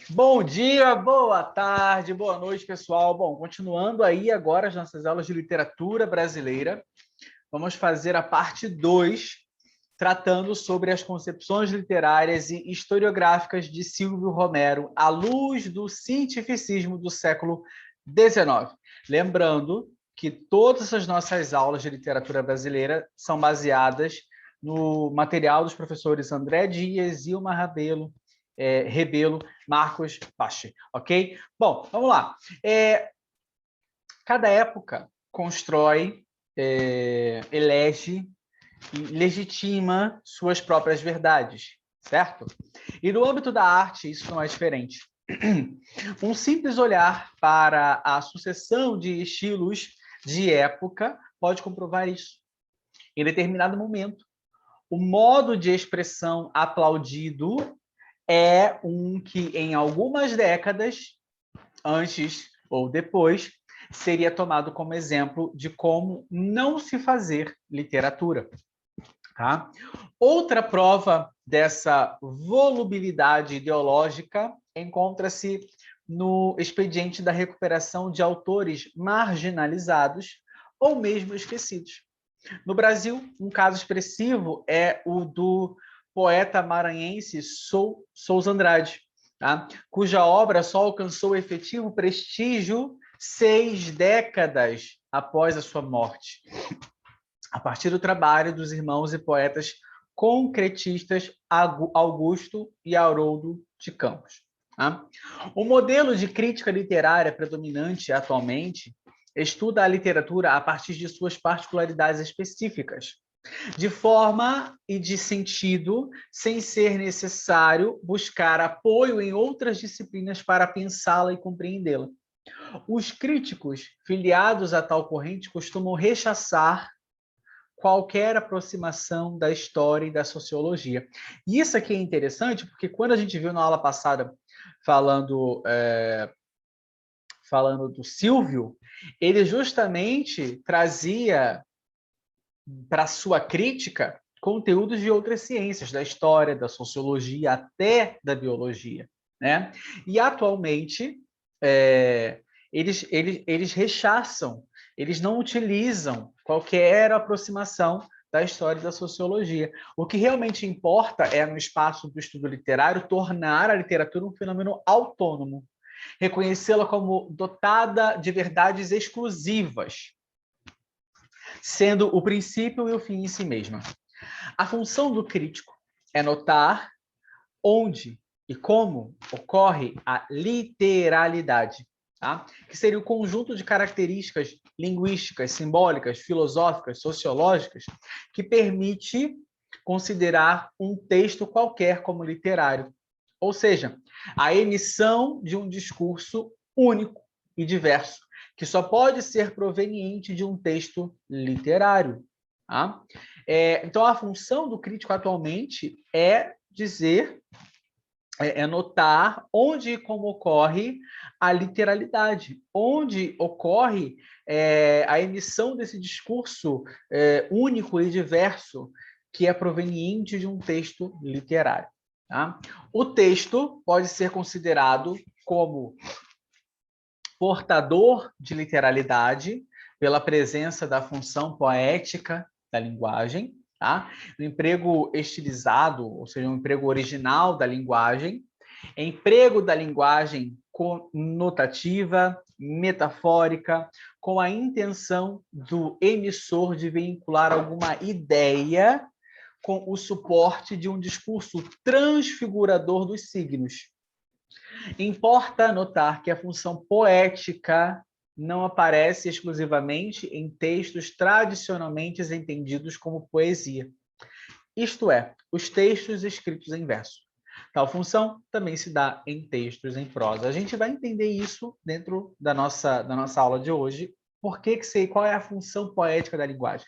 Bom dia, boa tarde, boa noite, pessoal. Bom, continuando aí agora as nossas aulas de literatura brasileira, vamos fazer a parte 2, tratando sobre as concepções literárias e historiográficas de Silvio Romero, à luz do cientificismo do século XIX. Lembrando que todas as nossas aulas de literatura brasileira são baseadas no material dos professores André Dias, Ilma Rebelo, Marcos Pache, ok? Bom, vamos lá. Cada época constrói, elege e legitima suas próprias verdades, certo? E no âmbito da arte, isso não é diferente. Um simples olhar para a sucessão de estilos de época pode comprovar isso. Em determinado momento, o modo de expressão aplaudido é um que, em algumas décadas, antes ou depois, seria tomado como exemplo de como não se fazer literatura. Tá? Outra prova dessa volubilidade ideológica encontra-se no expediente da recuperação de autores marginalizados ou mesmo esquecidos. No Brasil, um caso expressivo é o do poeta maranhense Souza Andrade, tá? Cuja obra só alcançou efetivo prestígio 6 décadas após a sua morte, a partir do trabalho dos irmãos e poetas concretistas Augusto e Haroldo de Campos. Tá? O modelo de crítica literária predominante atualmente estuda a literatura a partir de suas particularidades específicas, de forma e de sentido, sem ser necessário buscar apoio em outras disciplinas para pensá-la e compreendê-la. Os críticos filiados a tal corrente costumam rechaçar qualquer aproximação da história e da sociologia. E isso aqui é interessante, porque quando a gente viu na aula passada falando do Silvio, ele justamente trazia para sua crítica conteúdos de outras ciências, da história, da sociologia, até da biologia, né? E atualmente eles rechaçam, eles não utilizam qualquer aproximação da história e da sociologia. O que realmente importa é, no espaço do estudo literário, tornar a literatura um fenômeno autônomo, reconhecê-la como dotada de verdades exclusivas, sendo o princípio e o fim em si mesma. A função do crítico é notar onde e como ocorre a literalidade, tá? Que seria o conjunto de características linguísticas, simbólicas, filosóficas, sociológicas, que permite considerar um texto qualquer como literário. Ou seja, a emissão de um discurso único e diverso, que só pode ser proveniente de um texto literário. Tá? Então, a função do crítico atualmente é dizer, notar onde e como ocorre a literalidade, onde ocorre a emissão desse discurso único e diverso que é proveniente de um texto literário. Tá? O texto pode ser considerado como portador de literalidade pela presença da função poética da linguagem, tá? O emprego estilizado, ou seja, um emprego original da linguagem, emprego da linguagem conotativa, metafórica, com a intenção do emissor de vincular alguma ideia com o suporte de um discurso transfigurador dos signos. Importa notar que a função poética não aparece exclusivamente em textos tradicionalmente entendidos como poesia. Isto é, os textos escritos em verso. Tal função também se dá em textos em prosa. A gente vai entender isso dentro da nossa aula de hoje. Qual é a função poética da linguagem?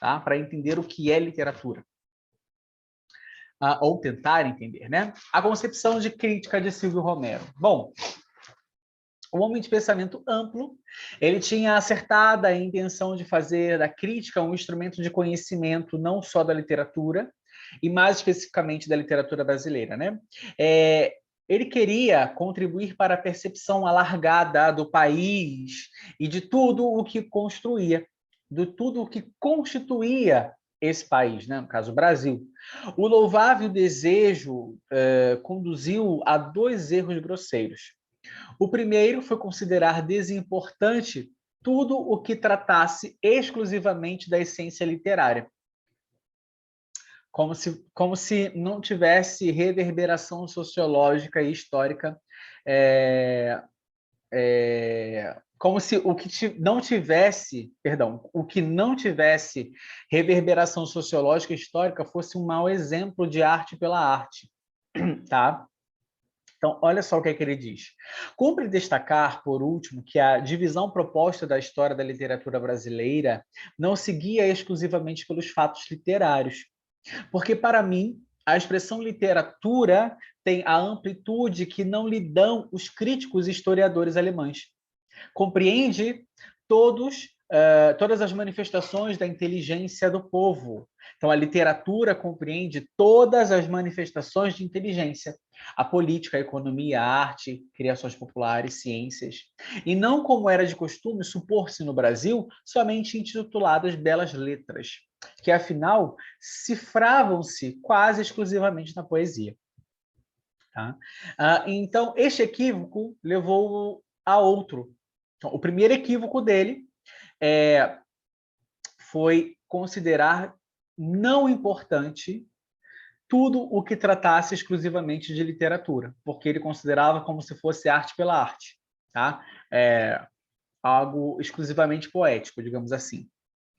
Tá? Para entender o que é literatura. Ou tentar entender, né? A concepção de crítica de Silvio Romero. Bom, o homem de pensamento amplo, ele tinha acertada a intenção de fazer da crítica um instrumento de conhecimento não só da literatura, e mais especificamente da literatura brasileira, né? Ele queria contribuir para a percepção alargada do país e de tudo o que construía, de tudo o que constituía esse país, né? No caso, o Brasil. O louvável desejo conduziu a dois erros grosseiros. O primeiro foi considerar desimportante tudo o que tratasse exclusivamente da essência literária, como se não tivesse reverberação sociológica e histórica, como se não tivesse, perdão, o que não tivesse reverberação sociológica e histórica fosse um mau exemplo de arte pela arte, tá? Então, olha só o que ele diz. Cumpre destacar, por último, que a divisão proposta da história da literatura brasileira não seguia exclusivamente pelos fatos literários, porque, para mim, a expressão literatura tem a amplitude que não lhe dão os críticos e historiadores alemães. Compreende todas as manifestações da inteligência do povo. Então, a literatura compreende todas as manifestações de inteligência. A política, a economia, a arte, criações populares, ciências. E não, como era de costume, supor-se no Brasil, somente intituladas belas letras, que, afinal, cifravam-se quase exclusivamente na poesia. Tá? Então, este equívoco levou a outro. Então, o primeiro equívoco dele foi considerar não importante tudo o que tratasse exclusivamente de literatura, porque ele considerava como se fosse arte pela arte, tá? Algo exclusivamente poético, digamos assim.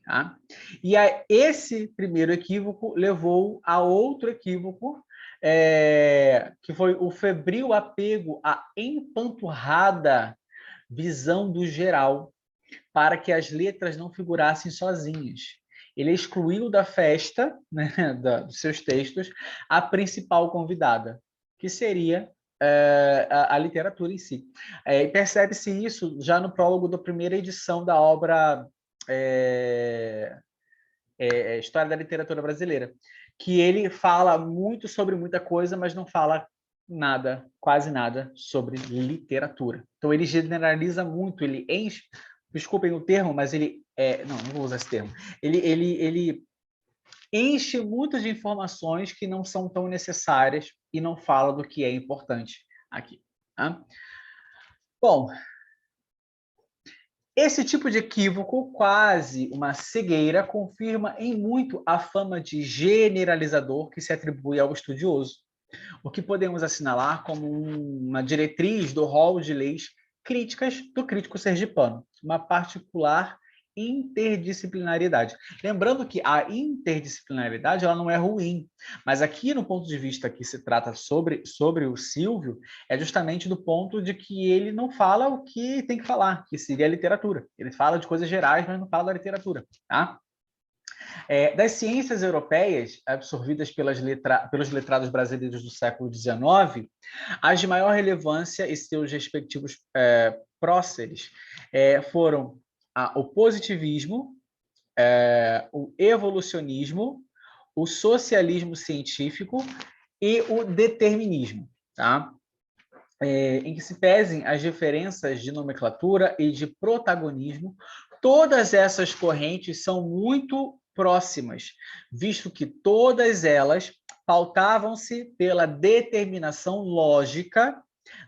Tá? E esse primeiro equívoco levou a outro equívoco, que foi o febril apego à empanturrada visão do geral, para que as letras não figurassem sozinhas. Ele excluiu da festa, né, dos seus textos, a principal convidada, que seria a literatura em si. E percebe-se isso já no prólogo da primeira edição da obra História da Literatura Brasileira, que ele fala muito sobre muita coisa, mas não fala nada, quase nada, sobre literatura. Então, ele generaliza muito, ele enche, desculpem o termo, mas ele... não vou usar esse termo. Ele enche muito de informações que não são tão necessárias e não fala do que é importante aqui. Tá? Bom, esse tipo de equívoco, quase uma cegueira, confirma em muito a fama de generalizador que se atribui ao estudioso, o que podemos assinalar como uma diretriz do rol de leis críticas do crítico sergipano, uma particular interdisciplinaridade. Lembrando que a interdisciplinaridade ela não é ruim, mas aqui no ponto de vista que se trata sobre o Silvio, é justamente do ponto de que ele não fala o que tem que falar, que seria a literatura. Ele fala de coisas gerais, mas não fala da literatura. Tá? Das ciências europeias absorvidas pelos letrados brasileiros do século XIX, as de maior relevância e seus respectivos próceres foram o positivismo, o evolucionismo, o socialismo científico e o determinismo, tá? Em que se pesem as diferenças de nomenclatura e de protagonismo, todas essas correntes são muito próximas, visto que todas elas pautavam-se pela determinação lógica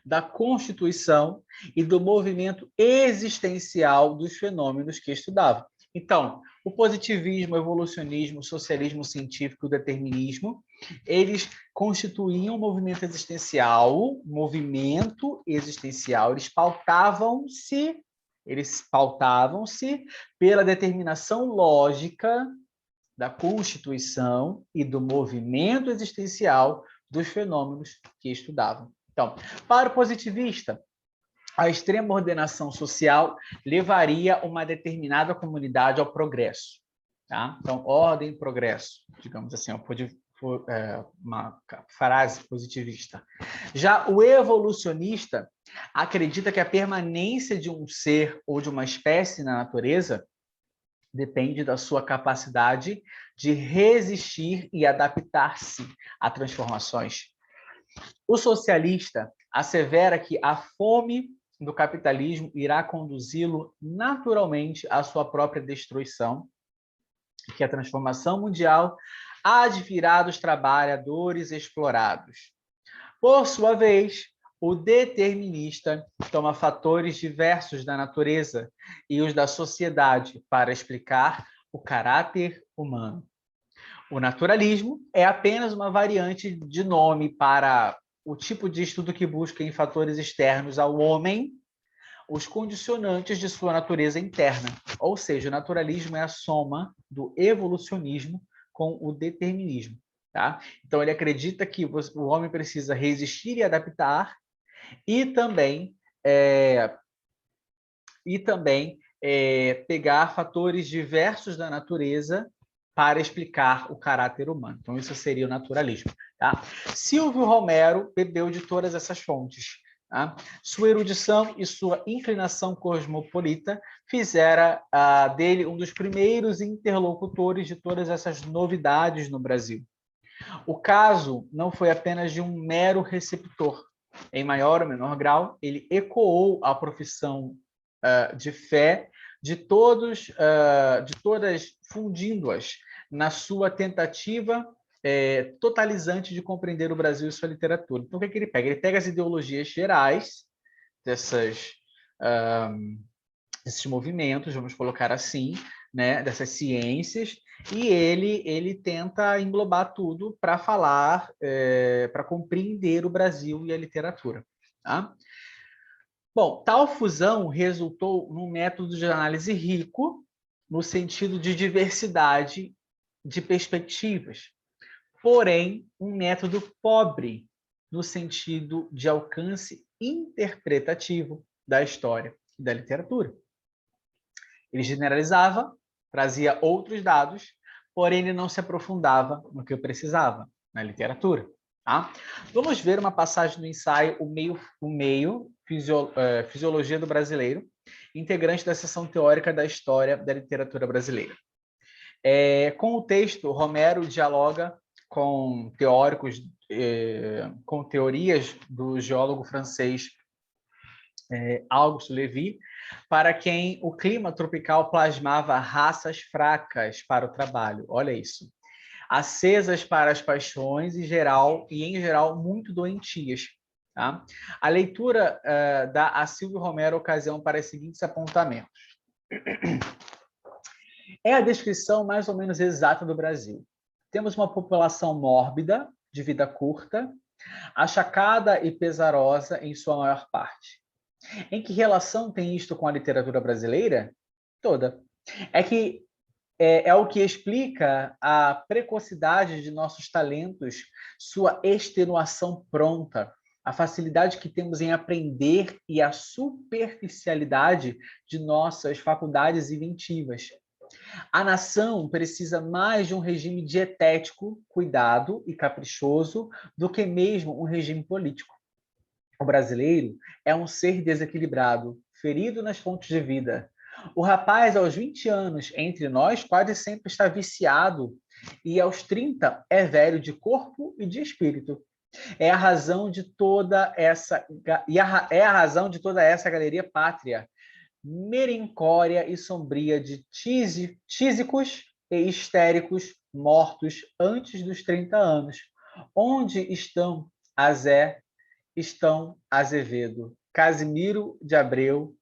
da constituição e do movimento existencial dos fenômenos que estudavam. Então, o positivismo, o evolucionismo, o socialismo científico, o determinismo, eles constituíam um movimento existencial, eles pautavam-se pela determinação lógica da constituição e do movimento existencial dos fenômenos que estudavam. Então, para o positivista, a extrema ordenação social levaria uma determinada comunidade ao progresso. Tá? Então, ordem e progresso, digamos assim, uma frase positivista. Já o evolucionista acredita que a permanência de um ser ou de uma espécie na natureza depende da sua capacidade de resistir e adaptar-se a transformações. O socialista assevera que a fome do capitalismo irá conduzi-lo naturalmente à sua própria destruição, que a transformação mundial há de virar dos trabalhadores explorados. Por sua vez, o determinista toma fatores diversos da natureza e os da sociedade para explicar o caráter humano. O naturalismo é apenas uma variante de nome para o tipo de estudo que busca em fatores externos ao homem os condicionantes de sua natureza interna. Ou seja, o naturalismo é a soma do evolucionismo com o determinismo. Tá? Então, ele acredita que o homem precisa resistir e adaptar e também, pegar fatores diversos da natureza para explicar o caráter humano. Então, isso seria o naturalismo. Tá? Silvio Romero bebeu de todas essas fontes. Tá? Sua erudição e sua inclinação cosmopolita fizeram dele um dos primeiros interlocutores de todas essas novidades no Brasil. O caso não foi apenas de um mero receptor. Em maior ou menor grau, ele ecoou a profissão de fé de todas fundindo-as na sua tentativa totalizante de compreender o Brasil e sua literatura. Então, o que é que ele pega? Ele pega as ideologias gerais desses movimentos, vamos colocar assim, né, dessas ciências, e ele tenta englobar tudo para falar, para compreender o Brasil e a literatura. Tá? Bom, tal fusão resultou num método de análise rico, no sentido de diversidade de perspectivas, porém, um método pobre, no sentido de alcance interpretativo da história e da literatura. Ele generalizava, trazia outros dados, porém ele não se aprofundava no que eu precisava, na literatura. Tá? Vamos ver uma passagem do ensaio Fisiologia do Brasileiro, integrante da seção teórica da História da Literatura Brasileira. Com o texto, Romero dialoga com teóricos, com teorias do geólogo francês Auguste Lévy, para quem o clima tropical plasmava raças fracas para o trabalho. Olha isso. Acesas para as paixões e, em geral, muito doentias. Tá? A leitura dá a Silvio Romero ocasião para os seguintes apontamentos. É a descrição mais ou menos exata do Brasil. Temos uma população mórbida, de vida curta, achacada e pesarosa em sua maior parte. Em que relação tem isto com a literatura brasileira? Toda. É o que explica a precocidade de nossos talentos, sua extenuação pronta, a facilidade que temos em aprender e a superficialidade de nossas faculdades inventivas. A nação precisa mais de um regime dietético, cuidado e caprichoso do que mesmo um regime político. O brasileiro é um ser desequilibrado, ferido nas fontes de vida. O rapaz, aos 20 anos, entre nós, quase sempre está viciado, e aos 30 é velho de corpo e de espírito. É a razão de toda essa galeria pátria, merincória e sombria de tísicos e histéricos mortos antes dos 30 anos. Onde estão Azevedo, Casimiro de Abreu,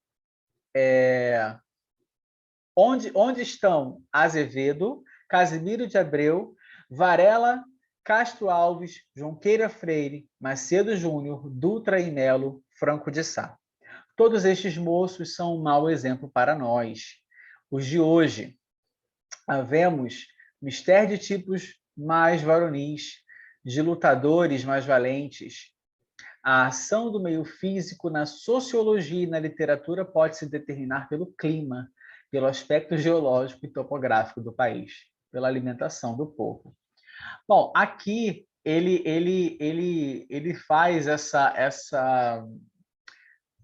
onde estão Azevedo, Casimiro de Abreu, Varela, Castro Alves, Junqueira Freire, Macedo Júnior, Dutra e Melo, Franco de Sá. Todos estes moços são um mau exemplo para nós. Os de hoje, havemos mistério de tipos mais varonis, de lutadores mais valentes. A ação do meio físico na sociologia e na literatura pode se determinar pelo clima, pelo aspecto geológico e topográfico do país, pela alimentação do povo. Bom, aqui ele faz essa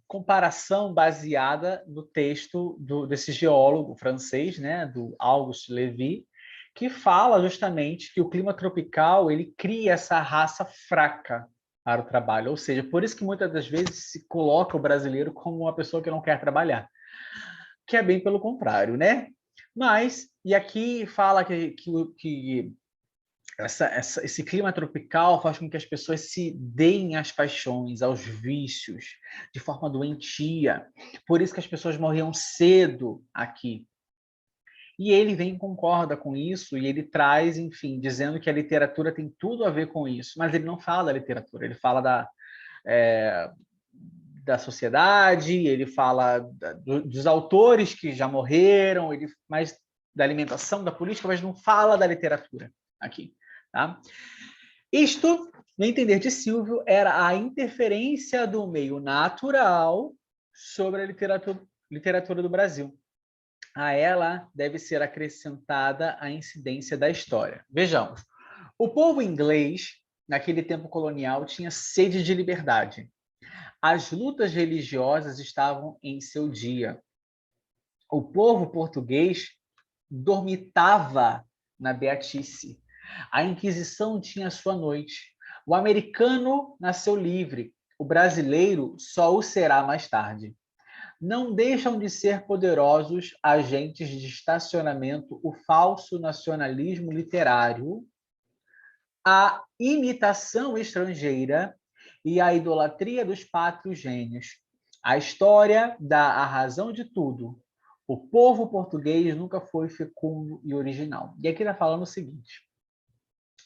comparação baseada no texto desse geólogo francês, né, do Auguste Lévy, que fala justamente que o clima tropical ele cria essa raça fraca, para o trabalho. Ou seja, por isso que muitas das vezes se coloca o brasileiro como uma pessoa que não quer trabalhar, que é bem pelo contrário, né? Mas, e aqui fala que esse clima tropical faz com que as pessoas se deem às paixões, aos vícios, de forma doentia. Por isso que as pessoas morriam cedo aqui. E ele vem e concorda com isso, e ele traz, enfim, dizendo que a literatura tem tudo a ver com isso, mas ele não fala da literatura, ele fala da sociedade, ele fala dos autores que já morreram, mas da alimentação, da política, mas não fala da literatura aqui. Tá? Isto, no entender de Silvio, era a interferência do meio natural sobre a literatura do Brasil. A ela deve ser acrescentada a incidência da história. Vejamos, o povo inglês, naquele tempo colonial, tinha sede de liberdade. As lutas religiosas estavam em seu dia. O povo português dormitava na beatice. A Inquisição tinha sua noite. O americano nasceu livre. O brasileiro só o será mais tarde. Não deixam de ser poderosos agentes de estacionamento o falso nacionalismo literário, a imitação estrangeira e a idolatria dos pátrios gênios. A história dá a razão de tudo. O povo português nunca foi fecundo e original. E aqui está falando o seguinte,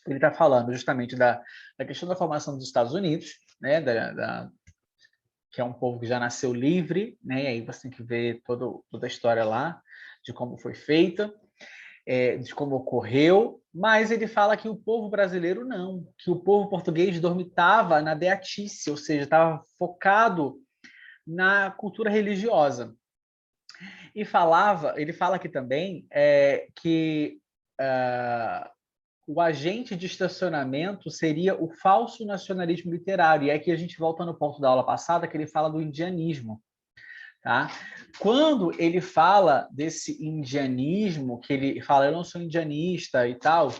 ele está falando justamente da questão da formação dos Estados Unidos, né, que é um povo que já nasceu livre, né? E aí você tem que ver toda a história lá, de como foi feita, de como ocorreu, mas ele fala que o povo brasileiro não, que o povo português dormitava na beatice, ou seja, estava focado na cultura religiosa. E ele fala aqui também que o agente de estacionamento seria o falso nacionalismo literário. E aqui a gente volta no ponto da aula passada, que ele fala do indianismo. Tá? Quando ele fala desse indianismo, que ele fala, eu não sou indianista e tal,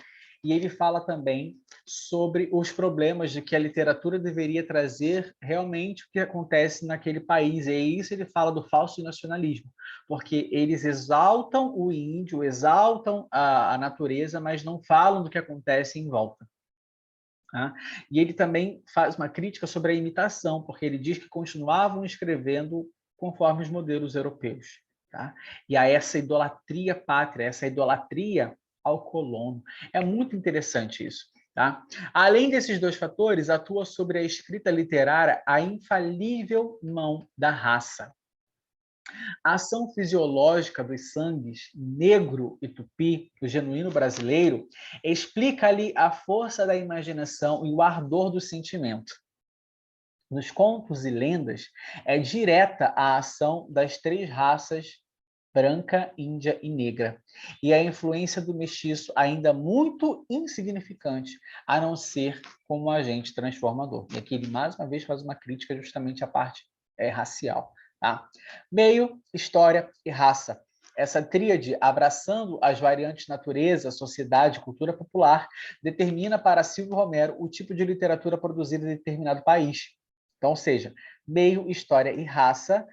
e ele fala também sobre os problemas de que a literatura deveria trazer realmente o que acontece naquele país. E isso ele fala do falso nacionalismo, porque eles exaltam o índio, exaltam a natureza, mas não falam do que acontece em volta. Tá? E ele também faz uma crítica sobre a imitação, porque ele diz que continuavam escrevendo conforme os modelos europeus. Tá? E a essa idolatria pátria, essa idolatria ao colono. É muito interessante isso. Tá? Além desses dois fatores, atua sobre a escrita literária a infalível mão da raça. A ação fisiológica dos sangues negro e tupi, do genuíno brasileiro, explica-lhe a força da imaginação e o ardor do sentimento. Nos contos e lendas, é direta a ação das três raças branca, índia e negra, e a influência do mestiço ainda muito insignificante, a não ser como agente transformador. E aqui ele, mais uma vez, faz uma crítica justamente à parte racial. Tá? Meio, história e raça. Essa tríade, abraçando as variantes natureza, sociedade e cultura popular, determina para Silvio Romero o tipo de literatura produzida em determinado país. Então, ou seja, meio, história e raça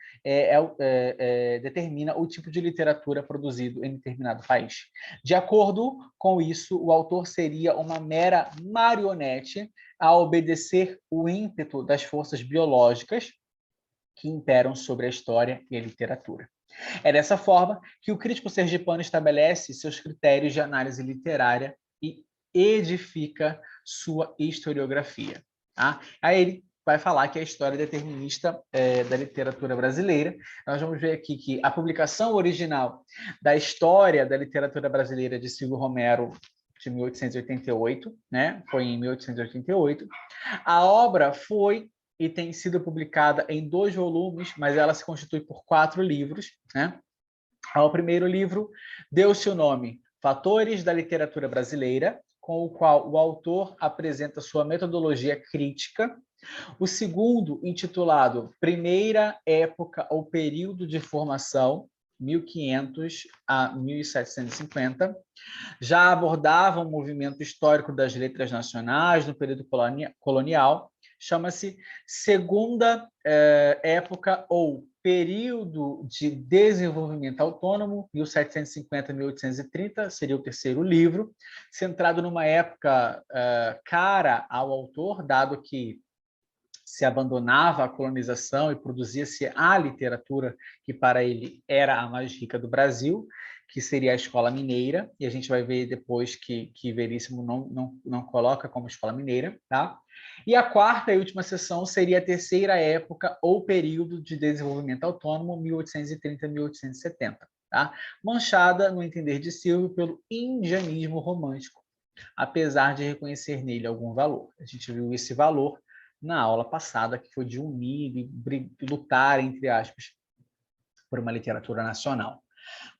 determina o tipo de literatura produzido em determinado país. De acordo com isso, o autor seria uma mera marionete a obedecer o ímpeto das forças biológicas que imperam sobre a história e a literatura. É dessa forma que o crítico sergipano estabelece seus critérios de análise literária e edifica sua historiografia. Tá? Aí ele vai falar que é a história determinista da literatura brasileira. Nós vamos ver aqui que a publicação original da história da literatura brasileira de Silvio Romero, de 1888, né? Foi em 1888. A obra foi e tem sido publicada em 2 volumes, mas ela se constitui por 4 livros, né? Ao primeiro livro deu-se o nome Fatores da Literatura Brasileira, com o qual o autor apresenta sua metodologia crítica. O segundo, intitulado Primeira Época ou Período de Formação, 1500 a 1750, já abordava o movimento histórico das letras nacionais no período colonial, chama-se segunda época ou período de desenvolvimento autônomo, 1750-1830, seria o terceiro livro, centrado numa época cara ao autor, dado que se abandonava a colonização e produzia-se a literatura que para ele era a mais rica do Brasil, que seria a Escola Mineira, e a gente vai ver depois que Veríssimo não coloca como Escola Mineira, tá? E a quarta e última seção seria a terceira época ou período de desenvolvimento autônomo, 1830-1870, tá? Manchada, no entender de Silvio, pelo indianismo romântico, apesar de reconhecer nele algum valor. A gente viu esse valor na aula passada, que foi de unir e lutar, entre aspas, por uma literatura nacional.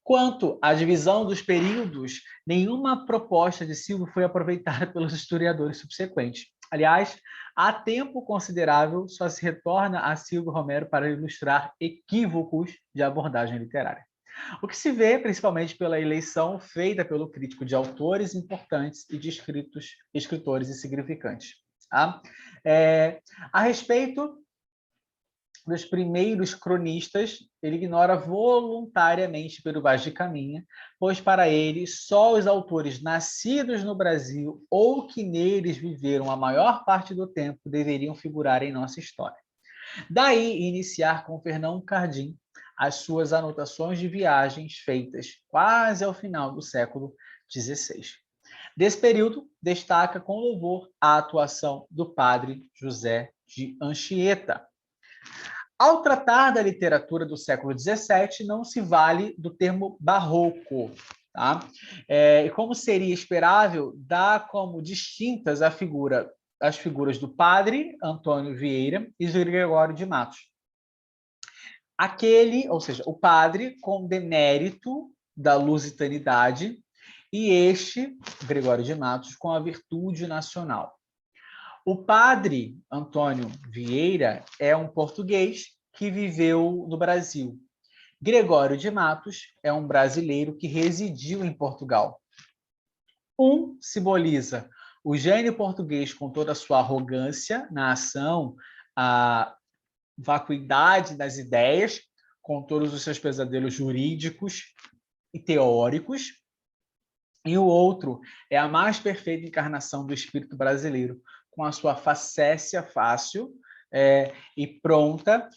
Quanto à divisão dos períodos, nenhuma proposta de Silvio foi aproveitada pelos historiadores subsequentes. Aliás, há tempo considerável só se retorna a Silvio Romero para ilustrar equívocos de abordagem literária. O que se vê principalmente pela eleição feita pelo crítico de autores importantes e de escritores insignificantes. Tá? A respeito dos primeiros cronistas, ele ignora voluntariamente Pero Vaz de Caminha, pois para ele só os autores nascidos no Brasil ou que neles viveram a maior parte do tempo deveriam figurar em nossa história. Daí iniciar com Fernão Cardim as suas anotações de viagens feitas quase ao final do século XVI. Desse período, destaca com louvor a atuação do padre José de Anchieta. Ao tratar da literatura do século XVII, não se vale do termo barroco, tá? Como seria esperável, dá como distintas as figuras do padre Antônio Vieira e do Gregório de Matos. Ou seja, o padre com demérito da lusitanidade e este, Gregório de Matos, com a virtude nacional. O padre Antônio Vieira é um português que viveu no Brasil. Gregório de Matos é um brasileiro que residiu em Portugal. Um simboliza o gênio português com toda a sua arrogância na ação, a vacuidade das ideias, com todos os seus pesadelos jurídicos e teóricos. E o outro é a mais perfeita encarnação do espírito brasileiro, com a sua facécia fácil e pronta,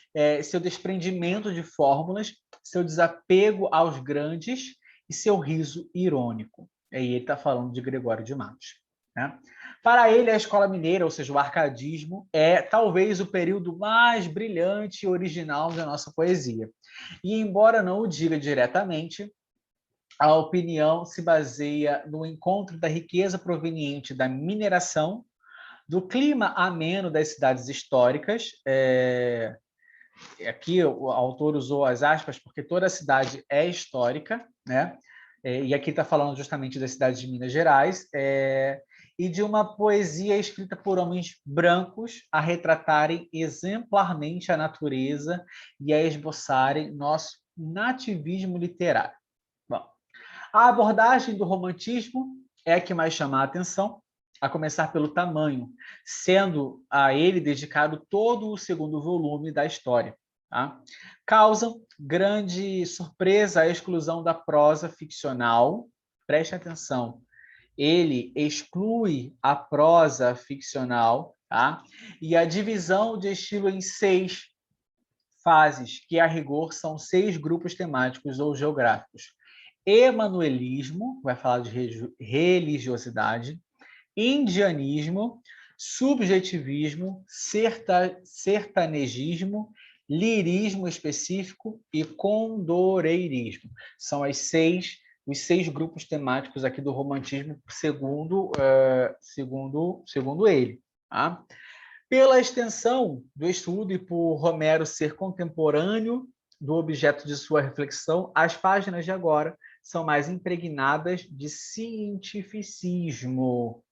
seu desprendimento de fórmulas, seu desapego aos grandes e seu riso irônico. E ele está falando de Gregório de Matos. Né? Para ele, a Escola Mineira, ou seja, o arcadismo, é talvez o período mais brilhante e original da nossa poesia. E, embora não o diga diretamente, a opinião se baseia no encontro da riqueza proveniente da mineração, do clima ameno das cidades históricas. Aqui o autor usou as aspas porque toda a cidade é histórica, né? E aqui está falando justamente da cidade de Minas Gerais, e de uma poesia escrita por homens brancos a retratarem exemplarmente a natureza e a esboçarem nosso nativismo literário. Bom, a abordagem do romantismo é a que mais chama a atenção, a começar pelo tamanho, sendo a ele dedicado todo o segundo volume da história. Tá? Causam grande surpresa a exclusão da prosa ficcional. Preste atenção, ele exclui a prosa ficcional, tá? E a divisão de estilo em 6 fases, que a rigor são 6 grupos temáticos ou geográficos. Emanuelismo, vai falar de religiosidade, indianismo, subjetivismo, sertanegismo, lirismo específico e condoreirismo. São os 6 grupos temáticos aqui do romantismo, segundo ele. Tá? Pela extensão do estudo e por Romero ser contemporâneo do objeto de sua reflexão, as páginas de agora são mais impregnadas de cientificismo.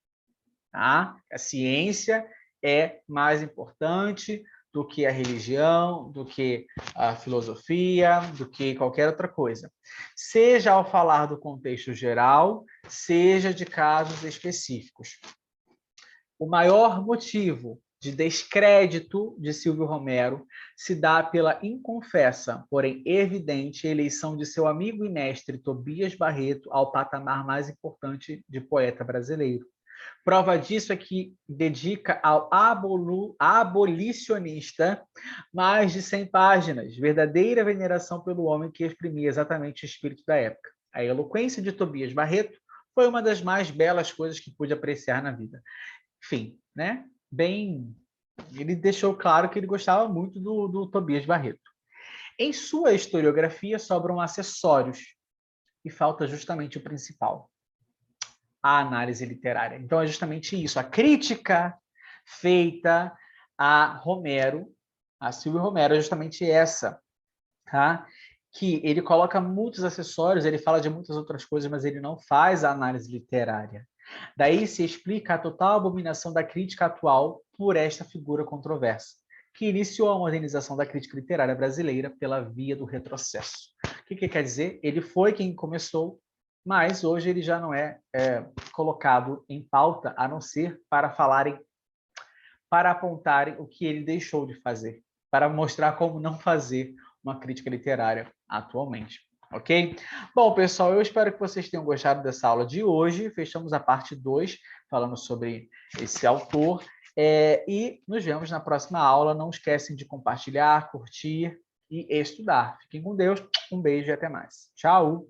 Tá? A ciência é mais importante do que a religião, do que a filosofia, do que qualquer outra coisa. Seja ao falar do contexto geral, seja de casos específicos. O maior motivo de descrédito de Silvio Romero se dá pela inconfessa, porém evidente, eleição de seu amigo e mestre Tobias Barreto ao patamar mais importante de poeta brasileiro. Prova disso é que dedica ao abolicionista mais de 100 páginas, verdadeira veneração pelo homem que exprimia exatamente o espírito da época. A eloquência de Tobias Barreto foi uma das mais belas coisas que pude apreciar na vida. Enfim, né? Ele deixou claro que ele gostava muito do Tobias Barreto. Em sua historiografia sobram acessórios e falta justamente o principal, a análise literária. Então é justamente isso, a crítica feita a Romero, a Silvio Romero, é justamente essa, tá? Que ele coloca muitos acessórios, ele fala de muitas outras coisas, mas ele não faz a análise literária. Daí se explica a total abominação da crítica atual por esta figura controversa, que iniciou a modernização da crítica literária brasileira pela via do retrocesso. O que quer dizer? Ele foi quem começou, mas hoje ele já não é colocado em pauta, a não ser para falarem, para apontarem o que ele deixou de fazer, para mostrar como não fazer uma crítica literária atualmente. Ok? Bom, pessoal, eu espero que vocês tenham gostado dessa aula de hoje. Fechamos a parte 2, falando sobre esse autor. E nos vemos na próxima aula. Não esquecem de compartilhar, curtir e estudar. Fiquem com Deus. Um beijo e até mais. Tchau!